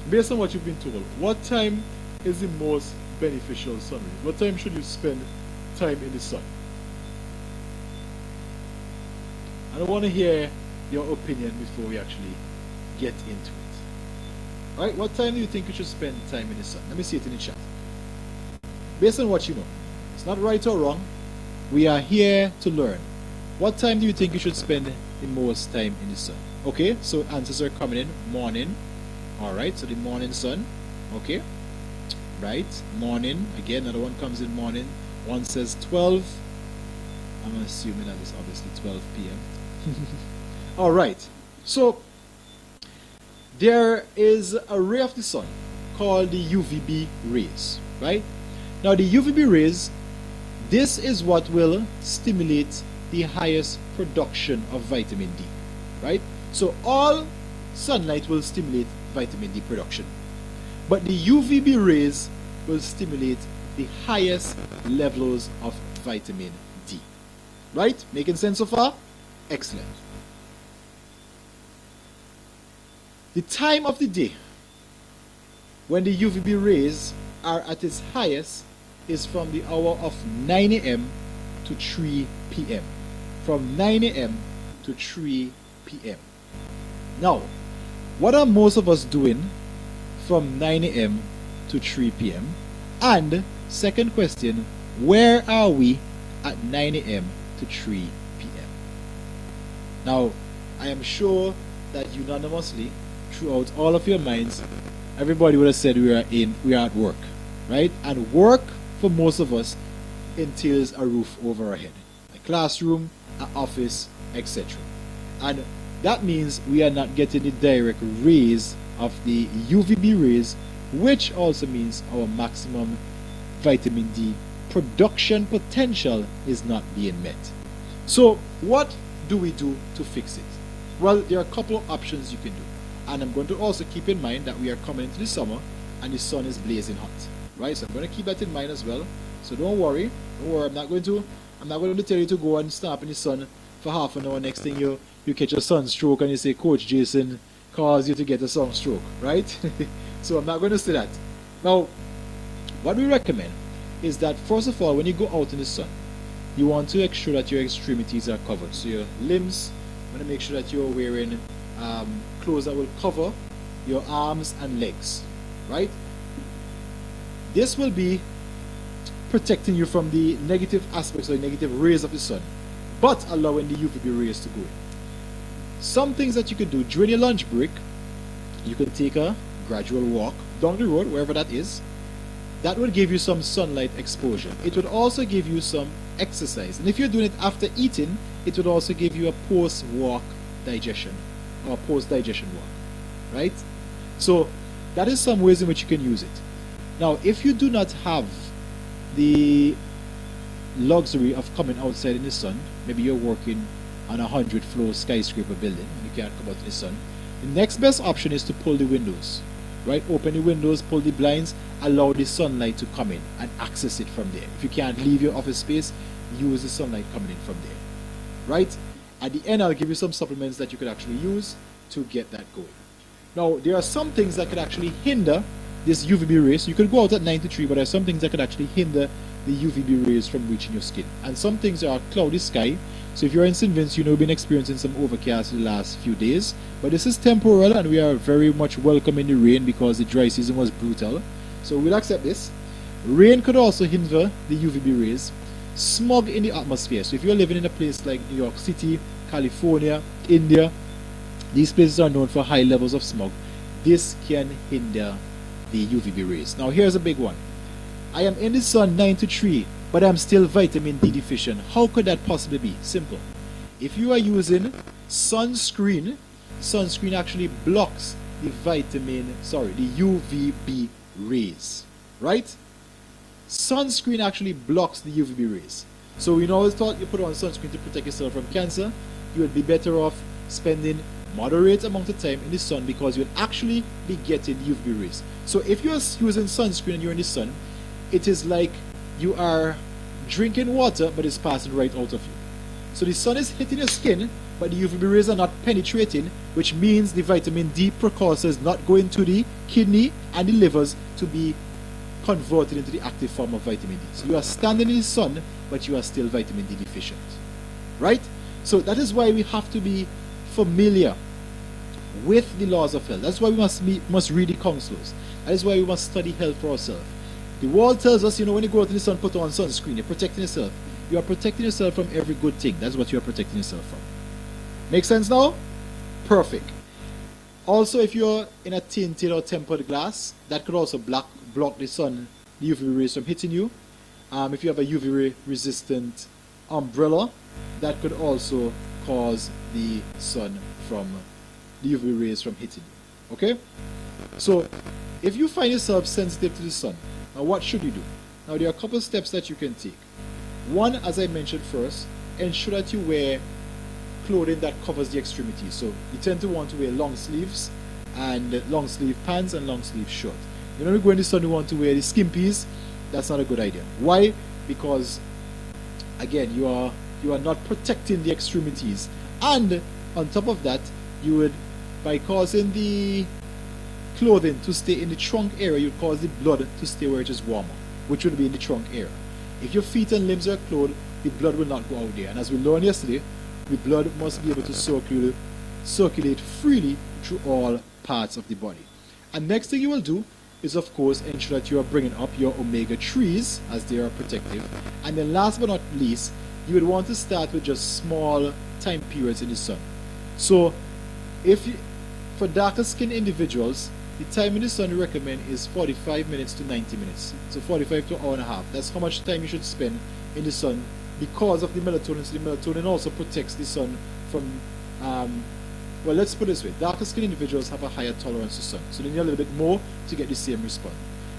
Based on what you've been told, what time is the most beneficial sun rays? What time should you spend time in the sun? I don't want to hear your opinion before we actually get into it. Alright, what time do you think you should spend time in the sun? Let me see it in the chat. Based on what you know. It's not right or wrong. We are here to learn. What time do you think you should spend the most time in the sun? Okay, so answers are coming in. Morning. Alright, so the morning sun. Okay. Right. Morning. Again, another one comes in morning. One says 12. I'm assuming that is obviously 12 p.m. Alright, so there is a ray of the sun called the UVB rays, right? Now the UVB rays, this is what will stimulate the highest production of vitamin D, right? So all sunlight will stimulate vitamin D production, but the UVB rays will stimulate the highest levels of vitamin D, right? Making sense so far? Excellent. The time of the day when the UVB rays are at its highest is from the hour of 9 a.m. to 3 p.m. From 9 a.m. to 3 p.m. Now, what are most of us doing from 9 a.m. to 3 p.m.? And second question, where are we at 9 a.m. to 3 p.m.? Now, I am sure that unanimously, throughout all of your minds, everybody would have said we are at work, right? And work for most of us entails a roof over our head, a classroom, an office, etc. And that means we are not getting the direct rays of the UVB rays, which also means our maximum vitamin D production potential is not being met. So what do we do to fix it? Well, there are a couple of options you can do. And I'm going to also keep in mind that we are coming into the summer and the sun is blazing hot, right? So I'm going to keep that in mind as well. So don't worry. I'm not going to tell you to go and stand up in the sun for half an hour. Next thing you catch a sunstroke and you say, Coach Jason caused you to get a sunstroke, right? So I'm not going to say that. Now, what we recommend is that first of all, when you go out in the sun, you want to make sure that your extremities are covered. So your limbs, you want to make sure that you're wearing clothes that will cover your arms and legs, right? This will be protecting you from the negative aspects or the negative rays of the sun, but allowing the UVB rays to go in. Some things that you can do during your lunch break, you can take a gradual walk down the road, wherever that is. That will give you some sunlight exposure. It would also give you some exercise. And if you're doing it after eating, it would also give you a post-walk digestion or post-digestion walk, right? So that is some ways in which you can use it. Now, if you do not have the luxury of coming outside in the sun, maybe you're working on a 100-floor skyscraper building and you can't come out in the sun, the next best option is to pull the windows, right? Open the windows, pull the blinds, allow the sunlight to come in and access it from there. If you can't leave your office space, use the sunlight coming in from there, right? At the end, I'll give you some supplements that you could actually use to get that going. Now, there are some things that could actually hinder this UVB rays. So you could go out at 9 to 3, but there are some things that could actually hinder the UVB rays from reaching your skin. And some things are cloudy sky. So if you're in St. Vince, you've been experiencing some overcast the last few days. But this is temporal and we are very much welcoming the rain because the dry season was brutal. So we'll accept this. Rain could also hinder the UVB rays. Smog in the atmosphere. So if you're living in a place like New York City, California, India, these places are known for high levels of smog. this can hinder the UVB rays. Now here's a big one. I am in the sun 9 to 3, but I'm still vitamin D deficient. How could that possibly be? Simple. If you are using sunscreen, sunscreen actually blocks the UVB rays, right? Sunscreen actually blocks the UVB rays. So we always thought you put on sunscreen to protect yourself from cancer. You would be better off spending moderate amount of time in the sun because you'll actually be getting UVB rays. So if you're using sunscreen and you're in the sun, it is like you are drinking water, but it's passing right out of you. So the sun is hitting your skin, but the UVB rays are not penetrating, which means the vitamin D precursor is not going to the kidney and the livers to be converted into the active form of vitamin D. So you are standing in the sun, but you are still vitamin D deficient, right? So that is why we have to be familiar with the laws of health. That's why we must read the counselors. That is why we must study health for ourselves. The world tells us, when you go out in the sun, put on sunscreen. You're protecting yourself. You are protecting yourself from every good thing. That's what you are protecting yourself from. Make sense now? Perfect. Also, if you're in a tinted or tempered glass, that could also block the sun, the UV rays from hitting you. If you have a UV ray resistant umbrella, that could also cause the sun from the UV rays from hitting you. Okay? So, if you find yourself sensitive to the sun, now what should you do? Now there are a couple of steps that you can take. One, as I mentioned first, ensure that you wear clothing that covers the extremities. So you tend to want to wear long sleeves and long sleeve pants and long sleeve shirt. When you go in the sun, you want to wear the skimpies. That's not a good idea. Why? Because again, you are not protecting the extremities, and on top of that, you would, by causing the clothing to stay in the trunk area, you cause the blood to stay where it is warmer, which would be in the trunk area. If your feet and limbs are clothed, the blood will not go out there. And as we learned yesterday, the blood must be able to circulate freely through all parts of the body. And next thing you will do is, of course, ensure that you are bringing up your omega-3s as they are protective. And then last but not least, you would want to start with just small time periods in the sun. So for darker skinned individuals, the time in the sun we recommend is 45 minutes to 90 minutes. So 45 to an hour and a half. That's how much time you should spend in the sun because of the melatonin. So the melatonin also protects the sun from, well, let's put it this way. Darker skinned individuals have a higher tolerance to sun. So they need a little bit more to get the same response.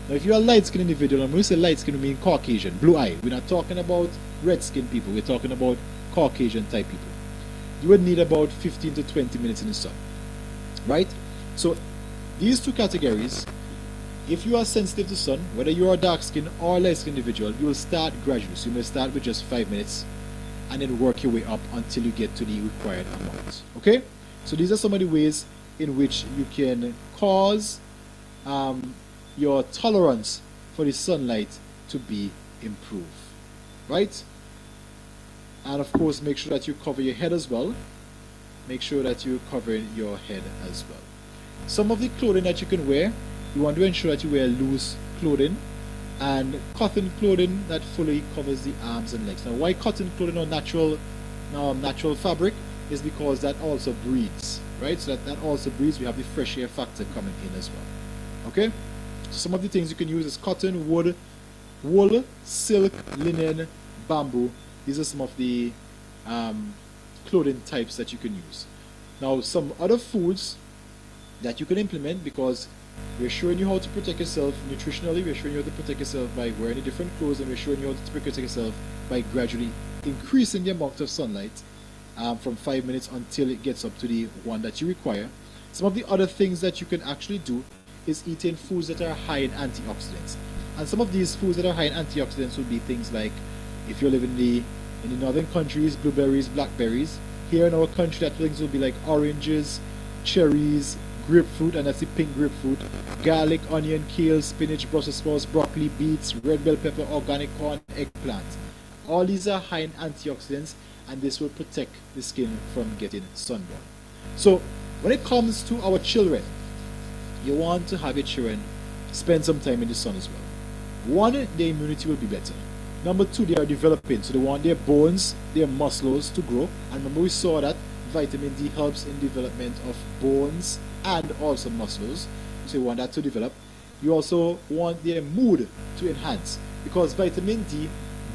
Now if you're a light skinned individual, and when we say light skin, we mean Caucasian, blue eye. We're not talking about red skinned people. We're talking about Caucasian type people. You would need about 15 to 20 minutes in the sun. Right? So these two categories, if you are sensitive to sun, whether you are a dark skin or light skin individual, you will start gradually. So you may start with just 5 minutes and then work your way up until you get to the required amount. Okay? So these are some of the ways in which you can cause your tolerance for the sunlight to be improved. Right? And of course, make sure that you cover your head as well. Make sure that you're covering your head as well. Some of the clothing that you can wear, you want to ensure that you wear loose clothing and cotton clothing that fully covers the arms and legs. Now, why cotton clothing or natural fabric is because that also breathes, right? So that also breathes. We have the fresh air factor coming in as well. Okay? So some of the things you can use is cotton, wood, wool, silk, linen, bamboo. These are some of the clothing types that you can use. Now, some other foods that you can implement, because we're showing you how to protect yourself nutritionally, we're showing you how to protect yourself by wearing the different clothes, and we're showing you how to protect yourself by gradually increasing the amount of sunlight from 5 minutes until it gets up to the one that you require. Some of the other things that you can actually do is eating foods that are high in antioxidants. And some of these foods that are high in antioxidants would be things like, if you live in the northern countries, blueberries, blackberries. Here in our country, that things will be like oranges, cherries, grapefruit, and that's the pink grapefruit, garlic, onion, kale, spinach, Brussels sprouts, broccoli, beets, red bell pepper, organic corn, eggplant. All these are high in antioxidants, and this will protect the skin from getting sunburn. So when it comes to our children, you want to have your children spend some time in the sun as well. One, their immunity will be better. Number two, they are developing, so they want their bones, their muscles to grow. And remember, we saw that vitamin D helps in development of bones and also muscles. So you want that to develop. You also want their mood to enhance, because vitamin D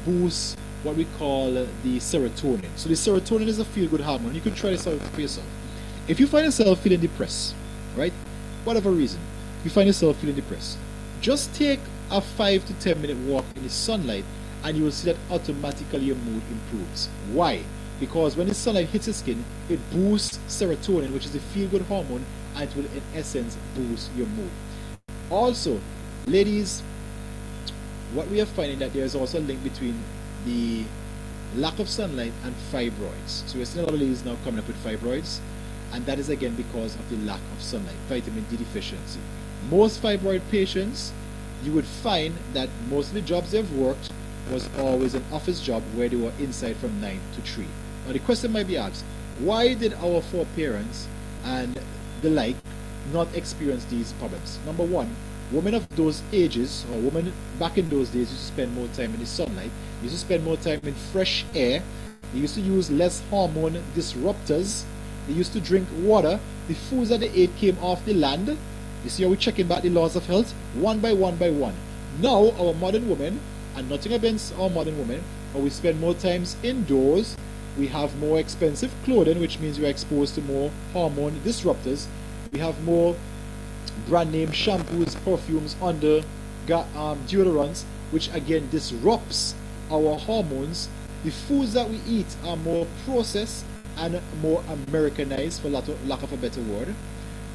boosts what we call the serotonin. So the serotonin is a feel-good hormone. You can try this out for yourself. If you find yourself feeling depressed, right, whatever reason, you find yourself feeling depressed, just take a 5 to 10 minute walk in the sunlight and you will see that automatically your mood improves. Why? Because when the sunlight hits your skin, it boosts serotonin, which is the feel-good hormone, and it will in essence boost your mood. Also, ladies, what we are finding that there is also a link between the lack of sunlight and fibroids. So we're seeing a lot of ladies now coming up with fibroids, and that is again because of the lack of sunlight, vitamin D deficiency. Most fibroid patients, you would find that most of the jobs they've worked was always an office job where they were inside from 9 to 3. Now the question might be asked, why did our foreparents and the like not experience these problems? Number one, women of those ages, or women back in those days, used to spend more time in the sunlight, used to spend more time in fresh air, they used to use less hormone disruptors, they used to drink water, the foods that they ate came off the land. You see how we're checking back the laws of health, one by one by one. Now, our modern women, and nothing against our modern women, but we spend more times indoors, we have more expensive clothing, which means we are exposed to more hormone disruptors, we have more brand name shampoos, perfumes, deodorants, which again disrupts our hormones. The foods that we eat are more processed and more Americanized, for lack of a better word.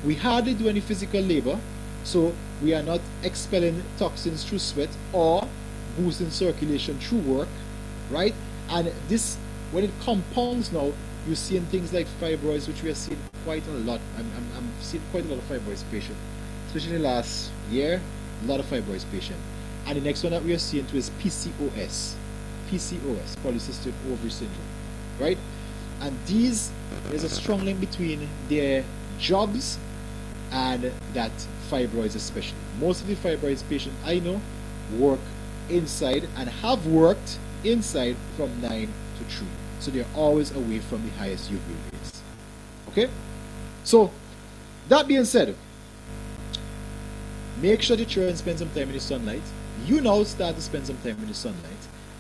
We hardly do any physical labor, so we are not expelling toxins through sweat or boosting circulation through work, right? And this, when it compounds now, you're seeing things like fibroids, which we are seeing quite a lot. I'm seeing quite a lot of fibroids patients, especially in the last year, a lot of fibroids patients. And the next one that we are seeing too is PCOS, polycystic ovary syndrome, right? And there's a strong link between their jobs and that fibroids especially. Most of the fibroids patients I know work inside and have worked inside from 9 to 3. So they're always away from the highest UV rays. Okay? So, that being said, make sure that you try and spend some time in the sunlight. You now start to spend some time in the sunlight.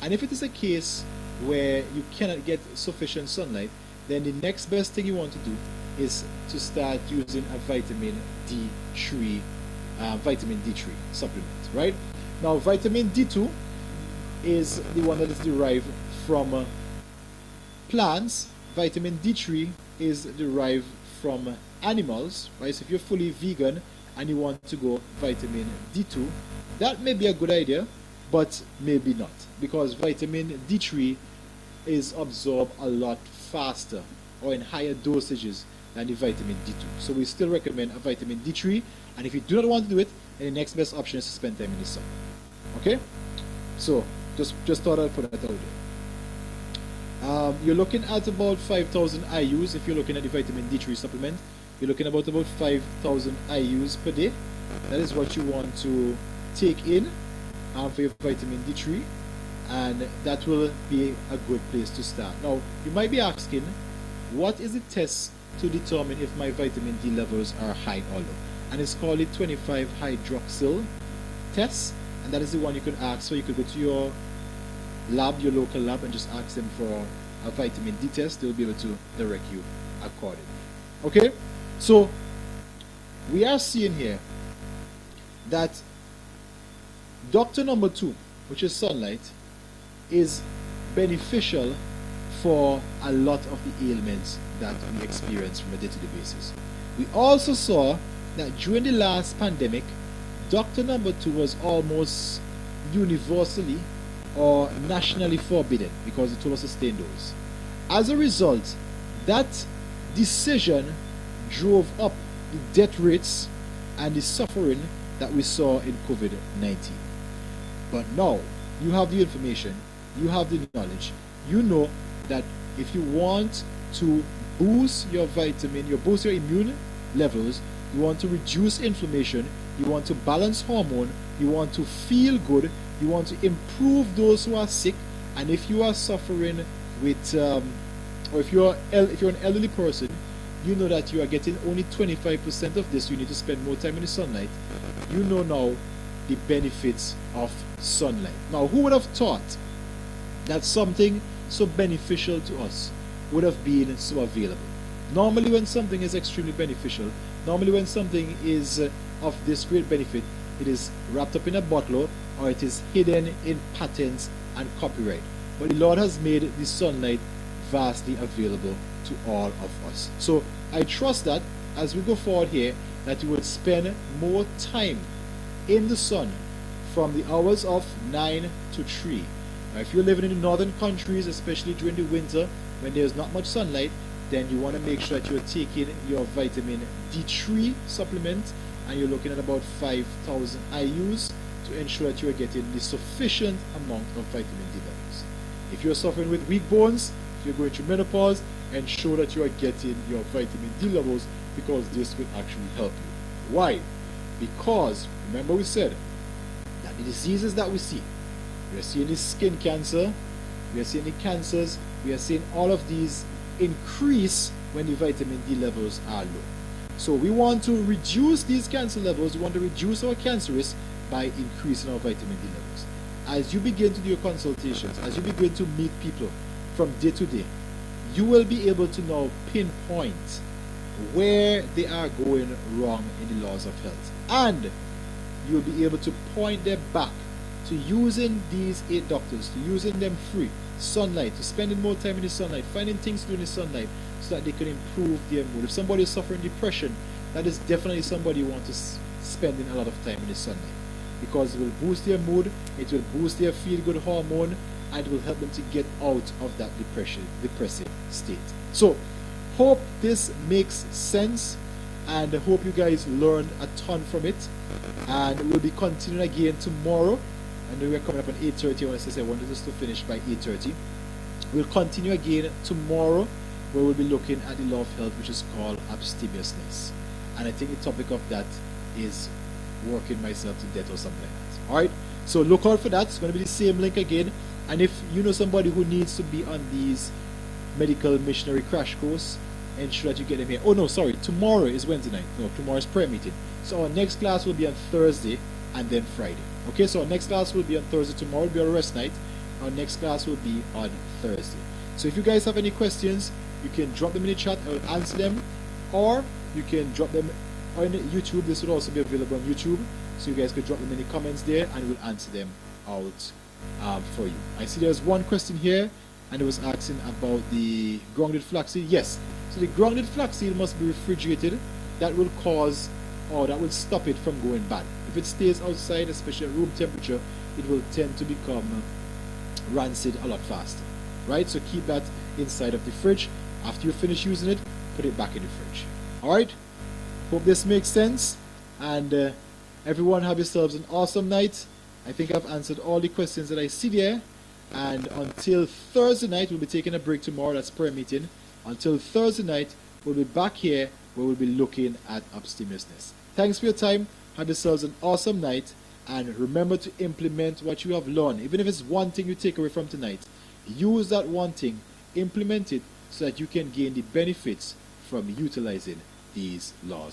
And if it is a case where you cannot get sufficient sunlight, then the next best thing you want to do is to start using a vitamin D3 supplement, right? Now, vitamin D2 is the one that is derived from plants. Vitamin D3 is derived from animals, right? So if you're fully vegan and you want to go vitamin D2, that may be a good idea, but maybe not, because vitamin D3 is absorbed a lot faster or in higher dosages than the vitamin D2. So we still recommend a vitamin D3, and if you do not want to do it, then the next best option is to spend time in the sun. Okay? So just thought I'd put that out there. You're looking at about 5,000 IUs if you're looking at the vitamin D3 supplement. You're looking about 5,000 IUs per day. That is what you want to take in for your vitamin D3, and that will be a good place to start. Now, you might be asking, what is the test to determine if my vitamin D levels are high or low? And it's called the 25 hydroxyl test, and that is the one you can ask for. You could go to your lab, your local lab, and just ask them for a vitamin D test. They'll be able to direct you accordingly. Okay? So, we are seeing here that doctor number 2, which is sunlight, is beneficial for a lot of the ailments that we experience from a day-to-day basis. We also saw that during the last pandemic, doctor number 2 was almost universally or nationally forbidden because it told us to stay indoors. As a result, that decision drove up the death rates and the suffering that we saw in COVID-19. But now, you have the information, you have the knowledge, you know that if you want to boost your boost your immune levels, you want to reduce inflammation, you want to balance hormone, you want to feel good, you want to improve those who are sick, and if you are suffering with, or if you're an elderly person, you know that you are getting only 25% of this, you need to spend more time in the sunlight, you know now the benefits of sunlight. Now, who would have thought that something so beneficial to us would have been so available? Normally when something is extremely beneficial, normally when something is of this great benefit, it is wrapped up in a bottle or it is hidden in patents and copyright. But the Lord has made the sunlight vastly available to all of us. So I trust that as we go forward here, that you would spend more time in the sun from the hours of 9 to 3. Now, if you're living in the northern countries, especially during the winter when there's not much sunlight, then you want to make sure that you're taking your vitamin D3 supplement, and you're looking at about 5,000 IUs to ensure that you're getting the sufficient amount of vitamin D levels. If you're suffering with weak bones, if you're going through menopause, ensure that you are getting your vitamin D levels, because this will actually help you. Why? Because remember we said that the diseases that we see, we are seeing the skin cancer, we are seeing the cancers, we are seeing all of these increase when the vitamin D levels are low. So we want to reduce these cancer levels, we want to reduce our cancer risk by increasing our vitamin D levels. As you begin to do your consultations, as you begin to meet people from day to day, you will be able to now pinpoint where they are going wrong in the laws of health. And you will be able to point them back to using these 8 doctors, to using them free, sunlight, to spending more time in the sunlight, finding things to do in the sunlight so that they can improve their mood. If somebody is suffering depression, that is definitely somebody you want to spend a lot of time in the sunlight, because it will boost their mood, it will boost their feel-good hormone, and it will help them to get out of that depressive state. So, hope this makes sense, and I hope you guys learned a ton from it. And we'll be continuing again tomorrow. I know we're coming up on 8:30. As I said, I wanted us to finish by 8:30. We'll continue again tomorrow, where we'll be looking at the law of health, which is called abstemiousness. And I think the topic of that is working myself to death or something like that. Alright, so look out for that. It's going to be the same link again. And if you know somebody who needs to be on these medical missionary crash course, ensure that you get them here. Oh no, sorry, tomorrow is Wednesday night. No, tomorrow is prayer meeting. So our next class will be on Thursday and then Friday. Okay, so our next class will be on Thursday. Tomorrow will be our rest night. Our next class will be on Thursday. So if you guys have any questions, you can drop them in the chat. I will answer them, or you can drop them on YouTube. This will also be available on YouTube, so you guys could drop them in the comments there, and we'll answer them out for you. I see there's one question here, and it was asking about the grounded flaxseed. Yes, so the grounded flaxseed must be refrigerated. That will cause, or that will stop it from going bad. If it stays outside, especially at room temperature, it will tend to become rancid a lot faster, right? So keep that inside of the fridge. After you finish using it, put it back in the fridge. Alright, hope this makes sense, and everyone have yourselves an awesome night. I think I've answered all the questions that I see there, and until Thursday night, we'll be taking a break tomorrow. That's prayer meeting. Until Thursday night, we'll be back here where we'll be looking at abstemiousness. Thanks for your time. Have yourselves an awesome night, and remember to implement what you have learned. Even if it's one thing you take away from tonight, use that one thing, implement it, so that you can gain the benefits from utilizing these laws.